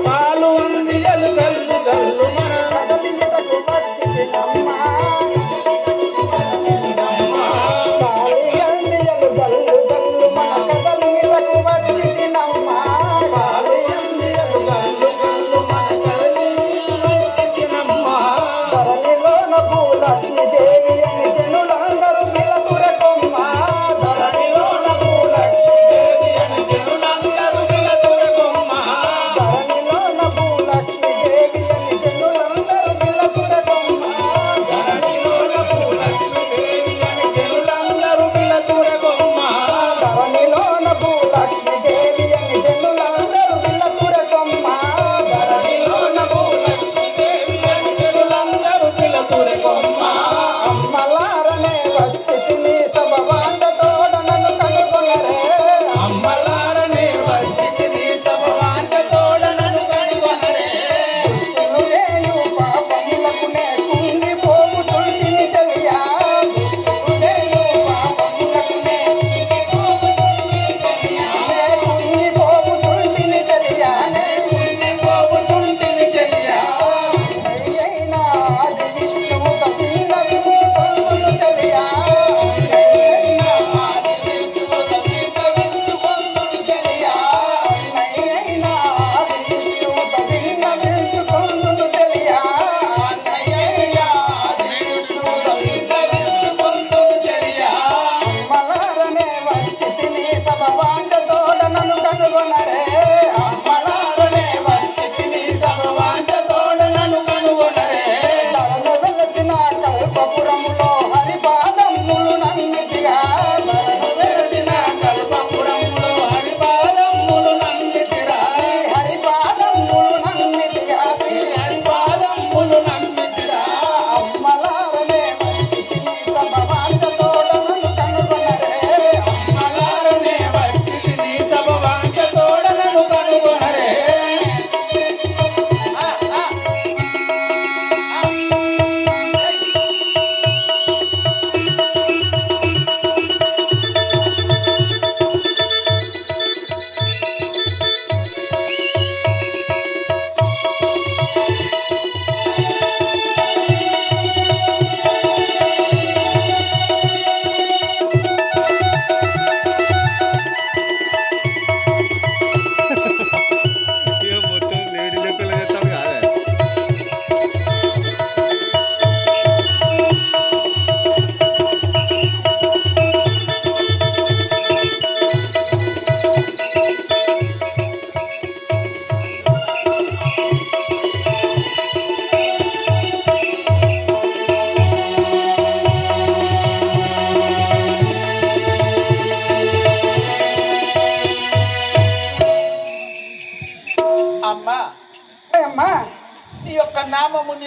పాలు అందియలు గల్లు గల్లు మన కదలిటకు వచ్చితినమ్మ సాలి అందియలు గల్లు గల్లు మన కదలిటకు వచ్చితినమ్మ పాలు అందియలు గల్లు గల్లు మన కదలినమ్మ ధరణిలోన భూలక్ష్మీదేవి అని జనులందరూ పిలపురకొమ్మ ధరణిలోన భూలక్ష్మీదేవి అని జనులందరూ పిలతురకొమ్మ ధరణిలోన భూలక్ష్మీదేవి అని జనులందరూ పిలపురకొమ్మ ధరణిలోన భూలక్ష్మీదేవి అని జనులందరూ పిలతురకొమ్మ ధరణిలోన భూలక్ష్మీదేవి అని జనులందరూ పిలపురకొమ్మ ధరణిలోన భూలక్ష్మీదేవి అని జనులందరూ పిలతురకొమ్మ అమ్మలారనే వచ్చితిని సభ వాంఛతోడ నన్ను కనుగొనరే అమ్మలారనే వచ్చితిని సభ వాంఛతోడ నన్ను కనుగొనరే దుష్టులు చేయు పాపములకునే కుంగిపోవుచుంటిని చెలియా దుష్టులు చేయు పాపములకునే నే కుంగిపోవుచుంటిని చెలియా నే పోపుచుంటిని చెలియా అయ్యైనా ఆది విష్ణువు తప్పినవించుకొందును చెలియా అయినా ఆది విష్ణువు తప్పించుకొందును చెలియా అయ్యైనా ఆది విష్ణువు తప్పినవించుకొందును చెలియా అయినా ఆది విష్ణువు తప్పించుకొందును చెలియా అమ్మలారనే వచ్చితిని సభ వాంఛతోడ నన్ను కనుగొనరే అమ్మలారనే వచ్చితిని సభ వాంఛతోడ నన్ను కనుగొనరే ధరను వెలసిన కల్పపురములో హరిపాదములు నమ్మితిగా ధరను వెలసిన కల్పపురములో హరిపాదములు నమ్మితిరా శ్రీ హరిపాదములు నమ్మితిగా శ్రీ హరిపాదములు నమ్మితిరా అమ్మలారనే వచ్చితిని సభ వాంఛతోడ నన్ను కనుగొనరే అమ్మలారనే వచ్చితిని సభ వాంఛతోడ నన్ను కనుగొనరే ఆ ఆ ఇక మొత్తం లేడీ లెక్కలు చేస్తాం కాదే అమ్మా అమ్మా నీ యొక్క నామము నీ యొక్క